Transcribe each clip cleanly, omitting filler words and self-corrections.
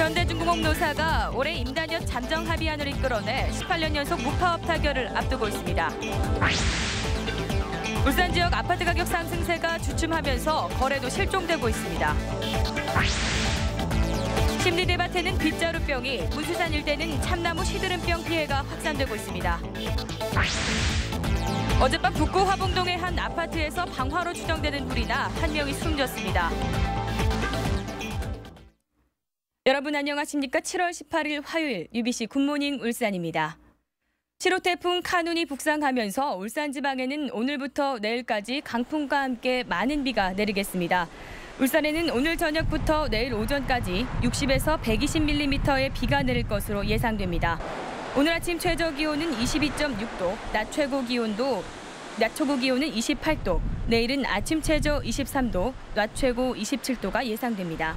현대중공업 노사가 올해 임단협 잠정 합의안을 이끌어내 18년 연속 무파업 타결을 앞두고 있습니다. 울산 지역 아파트 가격 상승세가 주춤하면서 거래도 실종되고 있습니다. 심리대밭에는 빗자루병이, 문수산 일대는 참나무 시드름병 피해가 확산되고 있습니다. 어젯밤 북구 화봉동의 한 아파트에서 방화로 추정되는 불이 나 한 명이 숨졌습니다. 여러분 안녕하십니까? 7월 18일 화요일 UBC 굿모닝 울산입니다. 7호 태풍 카눈이 북상하면서 울산 지방에는 오늘부터 내일까지 강풍과 함께 많은 비가 내리겠습니다. 울산에는 오늘 저녁부터 내일 오전까지 60에서 120mm의 비가 내릴 것으로 예상됩니다. 오늘 아침 최저 기온은 22.6도, 낮 최고 기온은 28도, 내일은 아침 최저 23도, 낮 최고 27도가 예상됩니다.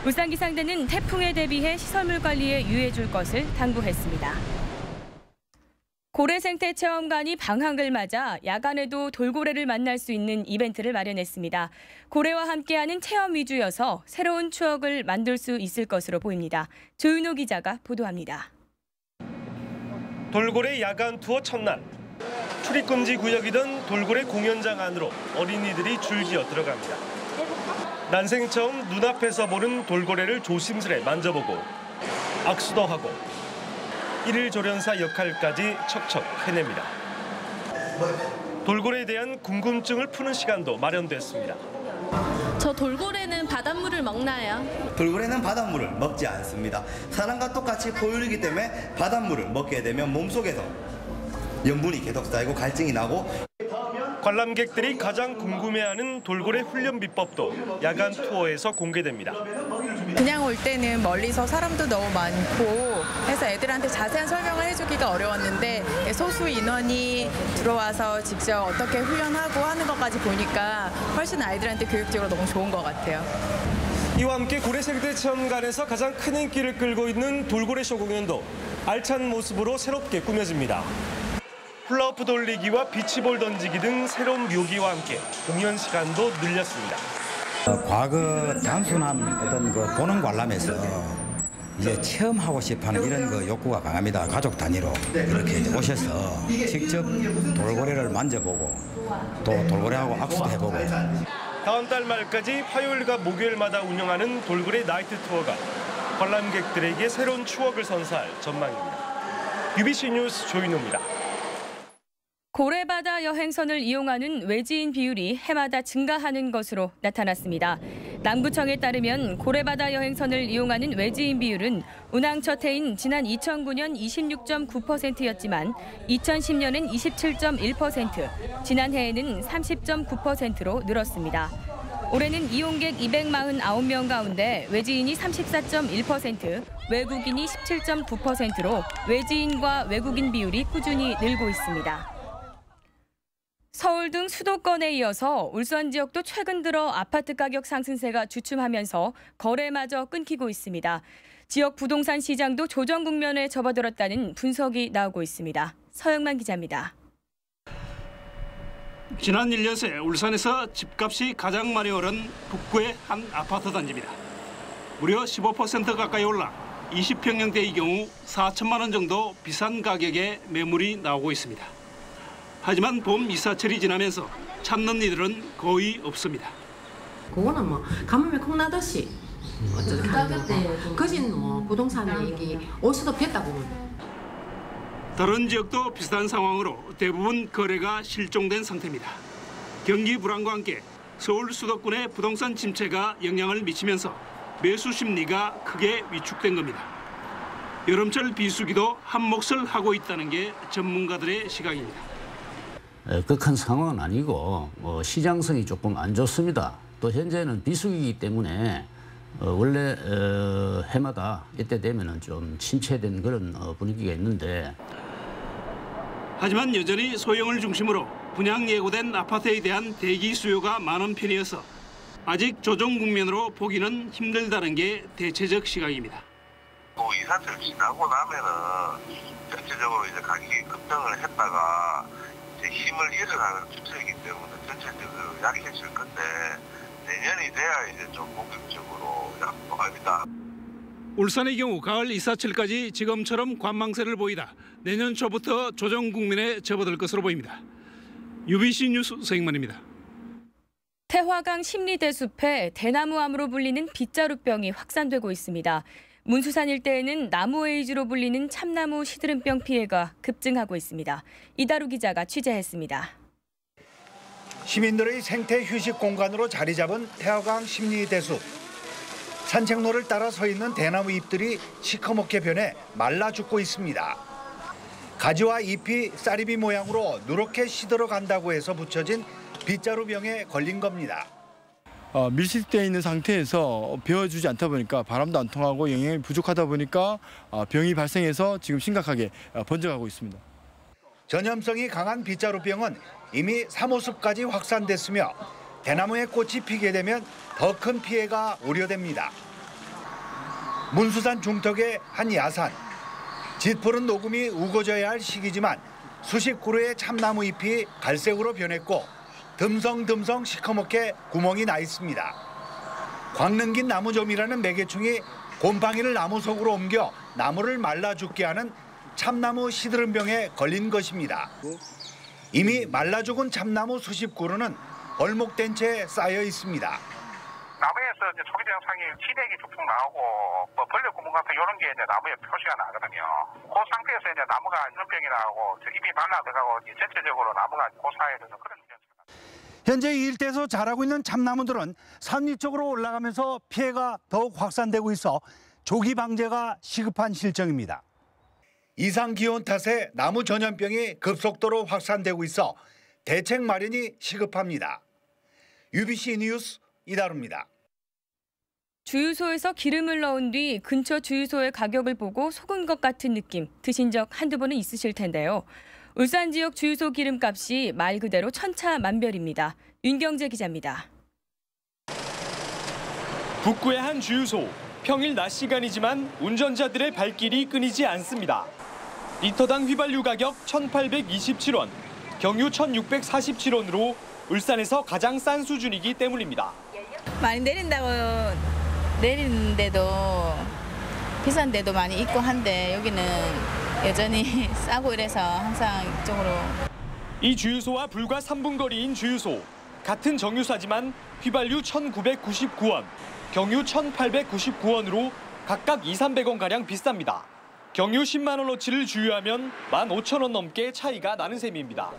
울산기상대는 태풍에 대비해 시설물 관리에 유의해줄 것을 당부했습니다. 고래생태체험관이 방학을 맞아 야간에도 돌고래를 만날 수 있는 이벤트를 마련했습니다. 고래와 함께하는 체험 위주여서 새로운 추억을 만들 수 있을 것으로 보입니다. 조윤호 기자가 보도합니다. 돌고래 야간 투어 첫날. 출입금지 구역이던 돌고래 공연장 안으로 어린이들이 줄기어 들어갑니다. 난생 처음 눈앞에서 보는 돌고래를 조심스레 만져보고 악수도 하고 일일 조련사 역할까지 척척 해냅니다. 돌고래에 대한 궁금증을 푸는 시간도 마련됐습니다. 저 돌고래는 바닷물을 먹나요? 돌고래는 바닷물을 먹지 않습니다. 사람과 똑같이 포유류이기 때문에 바닷물을 먹게 되면 몸속에서 염분이 계속 쌓이고 갈증이 나고. 관람객들이 가장 궁금해하는 돌고래 훈련 비법도 야간 투어에서 공개됩니다. 그냥 올 때는 멀리서 사람도 너무 많고 해서 애들한테 자세한 설명을 해주기가 어려웠는데 소수 인원이 들어와서 직접 어떻게 훈련하고 하는 것까지 보니까 훨씬 아이들한테 교육적으로 너무 좋은 것 같아요. 이와 함께 고래생태체험관에서 가장 큰 인기를 끌고 있는 돌고래쇼 공연도 알찬 모습으로 새롭게 꾸며집니다. 플라워프 돌리기와 비치볼 던지기 등 새로운 묘기와 함께 공연 시간도 늘렸습니다. 과거 단순한 어떤 보는 관람에서 이제 체험하고 싶어하는 이런 욕구가 강합니다. 가족 단위로 이렇게 오셔서 직접 돌고래를 만져보고 또 돌고래하고 악수도 해보고. 다음 달 말까지 화요일과 목요일마다 운영하는 돌고래 나이트 투어가 관람객들에게 새로운 추억을 선사할 전망입니다. UBC 뉴스 조인호입니다. 고래바다 여행선을 이용하는 외지인 비율이 해마다 증가하는 것으로 나타났습니다. 남구청에 따르면 고래바다 여행선을 이용하는 외지인 비율은 운항 첫 해인 지난 2009년 26.9%였지만 2010년엔 27.1%, 지난해에는 30.9%로 늘었습니다. 올해는 이용객 249명 가운데 외지인이 34.1%, 외국인이 17.9%로 외지인과 외국인 비율이 꾸준히 늘고 있습니다. 서울 등 수도권에 이어서 울산 지역도 최근 들어 아파트 가격 상승세가 주춤하면서 거래마저 끊기고 있습니다. 지역 부동산 시장도 조정 국면에 접어들었다는 분석이 나오고 있습니다. 서영만 기자입니다. 지난 1년 새 울산에서 집값이 가장 많이 오른 북구의 한 아파트 단지입니다. 무려 15% 가까이 올라 20평형대의 경우 4천만 원 정도 비싼 가격에 매물이 나오고 있습니다. 하지만 봄 이사철이 지나면서 찾는 이들은 거의 없습니다. 그거는 뭐 가뭄에 콩나듯이 어쩌게 하는 거진 뭐 부동산 얘기 올 수도 없겠다 보면. 다른 지역도 비슷한 상황으로 대부분 거래가 실종된 상태입니다. 경기 불안과 함께 서울 수도권의 부동산 침체가 영향을 미치면서 매수 심리가 크게 위축된 겁니다. 여름철 비수기도 한 몫을 하고 있다는 게 전문가들의 시각입니다. 극한 상황은 아니고 시장성이 조금 안 좋습니다. 또 현재는 비수기이기 때문에 원래 해마다 이때 되면은 좀 침체된 그런 분위기가 있는데. 하지만 여전히 소형을 중심으로 분양 예고된 아파트에 대한 대기 수요가 많은 편이어서 아직 조정 국면으로 보기는 힘들다는 게 대체적 시각입니다. 이사철 지나고 나면은 전체적으로 이제 가격이 급등을 했다가 이제 힘을 잃어가는 추세이기 때문에 전체적으로 약해질 건데 내년이 돼야 이제 좀 본격적으로 약보합니다. 울산의 경우 가을 이사철까지 지금처럼 관망세를 보이다 내년 초부터 조정 국면에 접어들 것으로 보입니다. UBC 뉴스 서익만입니다. 태화강 심리대숲에 대나무암으로 불리는 빗자루병이 확산되고 있습니다. 문수산 일대에는 나무에이즈로 불리는 참나무 시드름병 피해가 급증하고 있습니다. 이다루 기자가 취재했습니다. 시민들의 생태 휴식 공간으로 자리 잡은 태화강 심리대숲. 산책로를 따라 서 있는 대나무 잎들이 시커멓게 변해 말라 죽고 있습니다. 가지와 잎이 쌀이비 모양으로 누렇게 시들어 간다고 해서 붙여진 빗자루병에 걸린 겁니다. 밀집되어 있는 상태에서 베어주지 않다 보니까 바람도 안 통하고 영양이 부족하다 보니까 병이 발생해서 지금 심각하게 번져가고 있습니다. 전염성이 강한 빗자루병은 이미 사모습까지 확산됐으며 대나무에 꽃이 피게 되면 더 큰 피해가 우려됩니다. 문수산 중턱의 한 야산. 짙푸른 녹음이 우거져야 할 시기지만 수십 그루의 참나무 잎이 갈색으로 변했고 듬성듬성 시커멓게 구멍이 나 있습니다. 광능긴 나무점이라는 매개충이 곰팡이를 나무 속으로 옮겨 나무를 말라 죽게 하는 참나무 시드름병에 걸린 것입니다. 이미 말라 죽은 참나무 수십 그루는 벌목된 채 쌓여 있습니다. 나무에서 이제 초기 증상이 진액이 쭉쭉 나오고 벌레 구멍 같은 이런 게 이제 나무에 표시가 나거든요. 그 상태에서 이제 나무가 이런 병이 나오고 잎이 말라 들어가고 전체적으로 나무가 고사해지는 그런 현상. 현재 이 일대에서 자라고 있는 참나무들은 산 위쪽으로 올라가면서 피해가 더욱 확산되고 있어 조기 방제가 시급한 실정입니다. 이상 기온 탓에 나무 전염병이 급속도로 확산되고 있어 대책 마련이 시급합니다. UBC 뉴스 이다루입니다. 주유소에서 기름을 넣은 뒤 근처 주유소의 가격을 보고 속은 것 같은 느낌 드신 적 한두 번은 있으실 텐데요. 울산 지역 주유소 기름값이 말 그대로 천차만별입니다. 윤경재 기자입니다. 북구의 한 주유소. 평일 낮 시간이지만 운전자들의 발길이 끊이지 않습니다. 리터당 휘발유 가격 1,827원, 경유 1,647원으로 울산에서 가장 싼 수준이기 때문입니다. 많이 내린다고 내리는데도 비싼데도 많이 있고 한데 여기는 여전히 싸고 이래서 항상 이쪽으로. 이 주유소와 불과 3분 거리인 주유소. 같은 정유사지만 휘발유 1,999원, 경유 1,899원으로 각각 200~300원가량 비쌉니다. 경유 10만 원어치를 주유하면 15,000원 넘게 차이가 나는 셈입니다.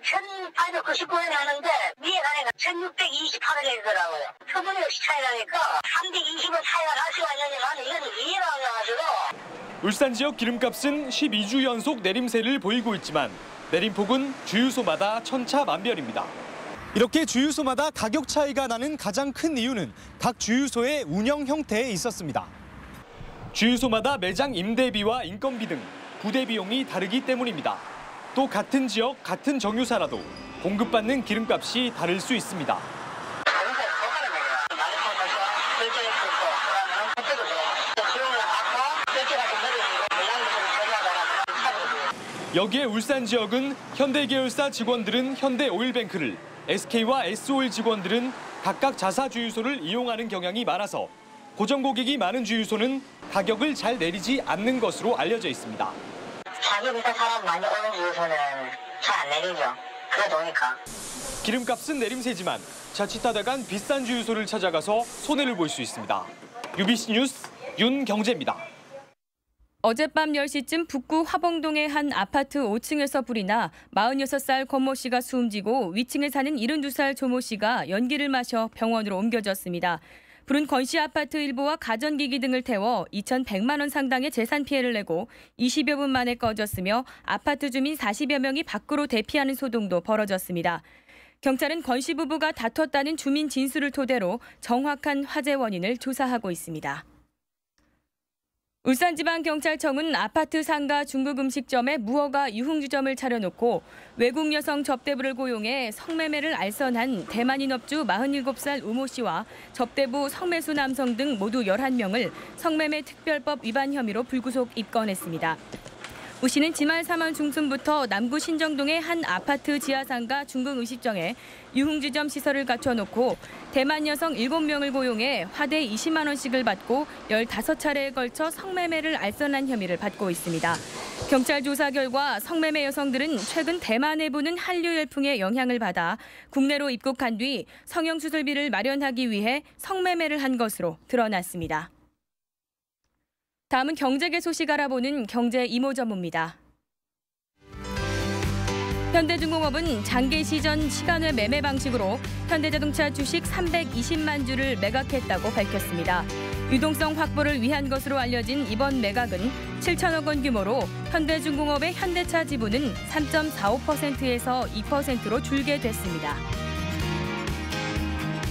1,899원에 하는데 위에 가니까 1,628원이 되더라고요. 터무니없이 차이 나니까 320원 차이가 날 수가 있는데 나는 이건 이해가 안 가가지고. 울산 지역 기름값은 12주 연속 내림세를 보이고 있지만 내림폭은 주유소마다 천차만별입니다. 이렇게 주유소마다 가격 차이가 나는 가장 큰 이유는 각 주유소의 운영 형태에 있었습니다. 주유소마다 매장 임대비와 인건비 등 부대 비용이 다르기 때문입니다. 또 같은 지역, 같은 정유사라도 공급받는 기름값이 다를 수 있습니다. 여기에 울산 지역은 현대 계열사 직원들은 현대 오일뱅크를, SK와 S오일 직원들은 각각 자사 주유소를 이용하는 경향이 많아서 고정 고객이 많은 주유소는 가격을 잘 내리지 않는 것으로 알려져 있습니다. 자기 비싼 사람 많이 오는 주유소는 잘 안 내리죠. 그러다 보니까. 기름값은 내림세지만 자칫하다간 비싼 주유소를 찾아가서 손해를 볼 수 있습니다. UBC 뉴스 윤경재입니다. 어젯밤 10시쯤 북구 화봉동의 한 아파트 5층에서 불이 나 46살 권모 씨가 숨지고 위층에 사는 72살 조모 씨가 연기를 마셔 병원으로 옮겨졌습니다. 불은 권 씨 아파트 일부와 가전기기 등을 태워 2,100만 원 상당의 재산 피해를 내고 20여 분 만에 꺼졌으며 아파트 주민 40여 명이 밖으로 대피하는 소동도 벌어졌습니다. 경찰은 권 씨 부부가 다퉜다는 주민 진술을 토대로 정확한 화재 원인을 조사하고 있습니다. 울산지방경찰청은 아파트 상가 중국 음식점에 무허가 유흥주점을 차려놓고 외국 여성 접대부를 고용해 성매매를 알선한 대만인 업주 47살 우모 씨와 접대부 성매수 남성 등 모두 11명을 성매매 특별법 위반 혐의로 불구속 입건했습니다. 우 씨는 지난 3월 중순부터 남구 신정동의 한 아파트 지하상가 중국 음식점에 유흥지점 시설을 갖춰놓고 대만 여성 7명을 고용해 화대 20만 원씩을 받고 15차례에 걸쳐 성매매를 알선한 혐의를 받고 있습니다. 경찰 조사 결과 성매매 여성들은 최근 대만에 부는 한류 열풍의 영향을 받아 국내로 입국한 뒤 성형수술비를 마련하기 위해 성매매를 한 것으로 드러났습니다. 다음은 경제계 소식 알아보는 경제 이모저모입니다. 현대중공업은 장기 시전 시간외 매매 방식으로 현대자동차 주식 320만 주를 매각했다고 밝혔습니다. 유동성 확보를 위한 것으로 알려진 이번 매각은 7천억 원 규모로 현대중공업의 현대차 지분은 3.45%에서 2%로 줄게 됐습니다.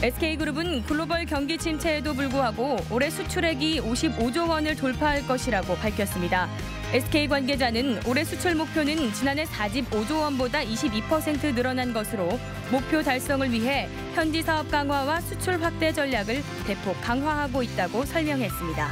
SK그룹은 글로벌 경기 침체에도 불구하고 올해 수출액이 55조 원을 돌파할 것이라고 밝혔습니다. SK 관계자는 올해 수출 목표는 지난해 45조 원보다 22% 늘어난 것으로 목표 달성을 위해 현지 사업 강화와 수출 확대 전략을 대폭 강화하고 있다고 설명했습니다.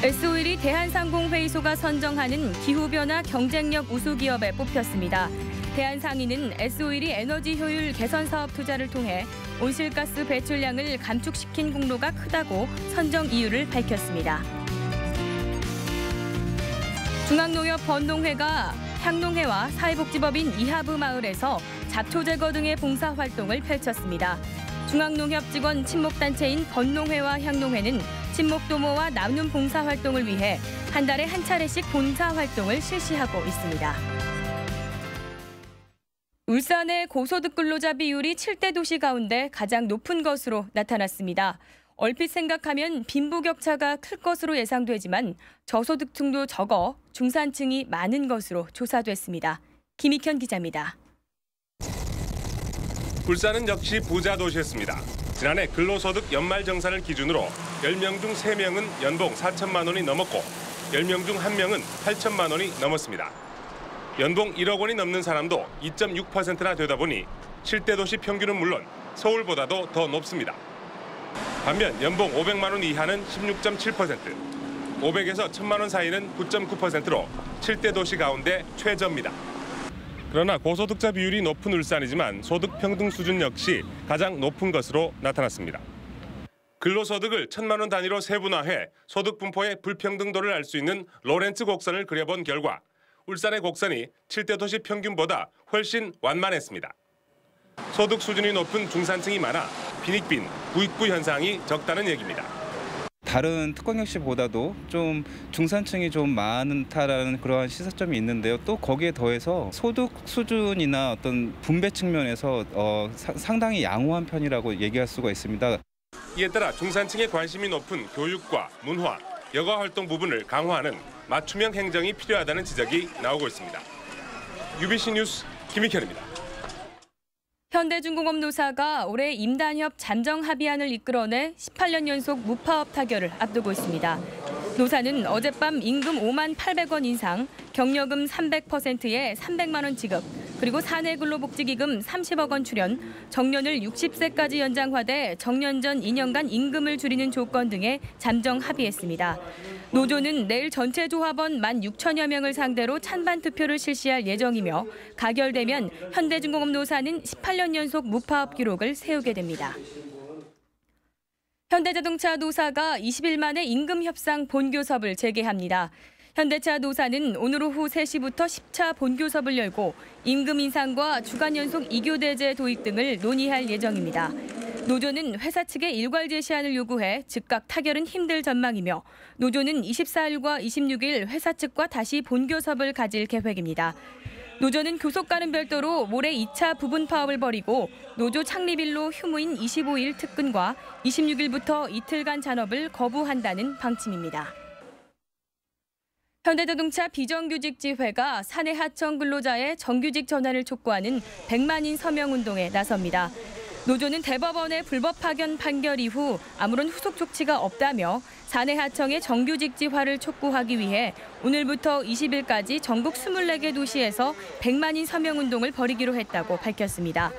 S-오일이 대한상공회의소가 선정하는 기후변화 경쟁력 우수 기업에 뽑혔습니다. 대한상인은 S-오일이 에너지 효율 개선 사업 투자를 통해 온실가스 배출량을 감축시킨 공로가 크다고 선정 이유를 밝혔습니다. 중앙농협번농회가 향농회와 사회복지법인 이하브 마을에서 잡초 제거 등의 봉사활동을 펼쳤습니다. 중앙농협 직원 친목단체인 번농회와 향농회는 친목도모와 나눔 봉사활동을 위해 한 달에 한 차례씩 봉사활동을 실시하고 있습니다. 울산의 고소득 근로자 비율이 7대 도시 가운데 가장 높은 것으로 나타났습니다. 얼핏 생각하면 빈부격차가 클 것으로 예상되지만 저소득층도 적어 중산층이 많은 것으로 조사됐습니다. 김익현 기자입니다. 울산은 역시 부자 도시였습니다. 지난해 근로소득 연말정산을 기준으로 10명 중 3명은 연봉 4천만 원이 넘었고 10명 중 1명은 8천만 원이 넘었습니다. 연봉 1억 원이 넘는 사람도 2.6%나 되다 보니 7대 도시 평균은 물론 서울보다도 더 높습니다. 반면 연봉 500만 원 이하는 16.7%, 500에서 1000만 원 사이는 9.9%로 7대 도시 가운데 최저입니다. 그러나 고소득자 비율이 높은 울산이지만 소득 평등 수준 역시 가장 높은 것으로 나타났습니다. 근로소득을 1000만 원 단위로 세분화해 소득 분포의 불평등도를 알 수 있는 로렌츠 곡선을 그려본 결과 울산의 곡선이 7대 도시 평균보다 훨씬 완만했습니다. 소득 수준이 높은 중산층이 많아 빈익빈, 부익부 현상이 적다는 얘기입니다. 다른 특권역시보다도 좀 중산층이 좀 많다라는 그러한 시사점이 있는데요. 또 거기에 더해서 소득 수준이나 어떤 분배 측면에서 상당히 양호한 편이라고 얘기할 수가 있습니다. 이에 따라 중산층의 관심이 높은 교육과 문화, 여가 활동 부분을 강화하는 맞춤형 행정이 필요하다는 지적이 나오고 있습니다. UBC 뉴스 김익현입니다. 현대중공업 노사가 올해 임단협 잠정 합의안을 이끌어내 18년 연속 무파업 타결을 앞두고 있습니다. 노사는 어젯밤 임금 5만 800원 인상, 경력금 300%에 300만 원 지급, 그리고 사내 근로복지기금 30억 원 출연, 정년을 60세까지 연장화돼 정년 전 2년간 임금을 줄이는 조건 등에 잠정 합의했습니다. 노조는 내일 전체 조합원 16,000여 명을 상대로 찬반 투표를 실시할 예정이며 가결되면 현대중공업 노사는 18년 연속 무파업 기록을 세우게 됩니다. 현대자동차 노사가 20일 만에 임금 협상 본교섭을 재개합니다. 현대차 노사는 오늘 오후 3시부터 10차 본교섭을 열고 임금 인상과 주간 연속 2교대제 도입 등을 논의할 예정입니다. 노조는 회사 측에 일괄 제시안을 요구해 즉각 타결은 힘들 전망이며 노조는 24일과 26일 회사 측과 다시 본교섭을 가질 계획입니다. 노조는 교섭과는 별도로 모레 2차 부분 파업을 벌이고 노조 창립일로 휴무인 25일 특근과 26일부터 이틀간 잔업을 거부한다는 방침입니다. 현대자동차 비정규직지회가 사내 하청 근로자의 정규직 전환을 촉구하는 100만인 서명운동에 나섭니다. 노조는 대법원의 불법 파견 판결 이후 아무런 후속 조치가 없다며 사내 하청의 정규직지화를 촉구하기 위해 오늘부터 20일까지 전국 24개 도시에서 100만인 서명운동을 벌이기로 했다고 밝혔습니다.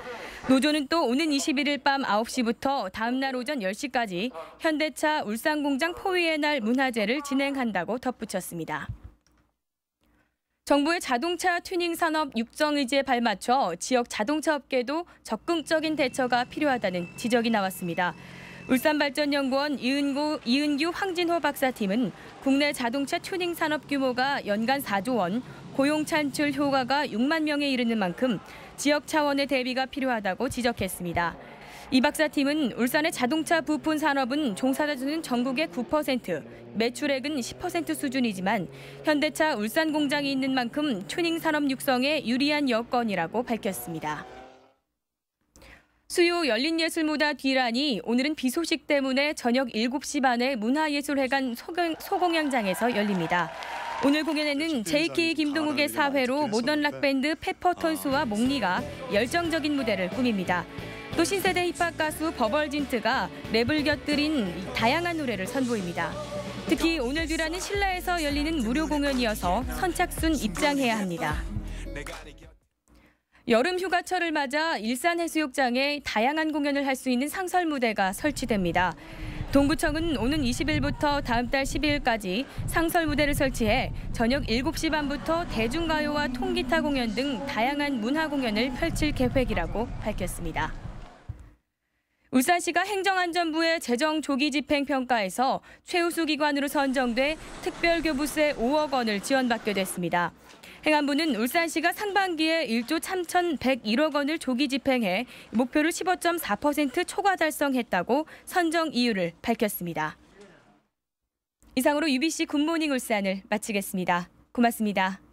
노조는 또 오는 21일 밤 9시부터 다음 날 오전 10시까지 현대차 울산공장 포위의 날 문화제를 진행한다고 덧붙였습니다. 정부의 자동차 튜닝 산업 육성 의지에 발맞춰 지역 자동차 업계도 적극적인 대처가 필요하다는 지적이 나왔습니다. 울산발전연구원 이은규 황진호 박사팀은 국내 자동차 튜닝 산업 규모가 연간 4조 원, 고용 창출 효과가 6만 명에 이르는 만큼 지역 차원의 대비가 필요하다고 지적했습니다. 이 박사팀은 울산의 자동차 부품 산업은 종사자수는 전국의 9%, 매출액은 10% 수준이지만 현대차 울산 공장이 있는 만큼 튜닝 산업 육성에 유리한 여건이라고 밝혔습니다. 수요 열린예술무다 뒤란이 오늘은 비 소식 때문에 저녁 7시 반에 문화예술회관 소공연장에서 열립니다. 오늘 공연에는 JK 김동욱의 사회로 모던 락밴드 페퍼톤스와 몽니가 열정적인 무대를 꾸밉니다. 또 신세대 힙합 가수 버벌진트가 랩을 곁들인 다양한 노래를 선보입니다. 특히 오늘 뒤라는 실내에서 열리는 무료 공연이어서 선착순 입장해야 합니다. 여름 휴가철을 맞아 일산해수욕장에 다양한 공연을 할 수 있는 상설 무대가 설치됩니다. 동구청은 오는 20일부터 다음 달 12일까지 상설 무대를 설치해 저녁 7시 반부터 대중가요와 통기타 공연 등 다양한 문화 공연을 펼칠 계획이라고 밝혔습니다. 울산시가 행정안전부의 재정 조기 집행 평가에서 최우수 기관으로 선정돼 특별교부세 5억 원을 지원받게 됐습니다. 행안부는 울산시가 상반기에 1조 3,101억 원을 조기 집행해 목표를 15.4% 초과 달성했다고 선정 이유를 밝혔습니다. 이상으로 UBC 굿모닝 울산을 마치겠습니다. 고맙습니다.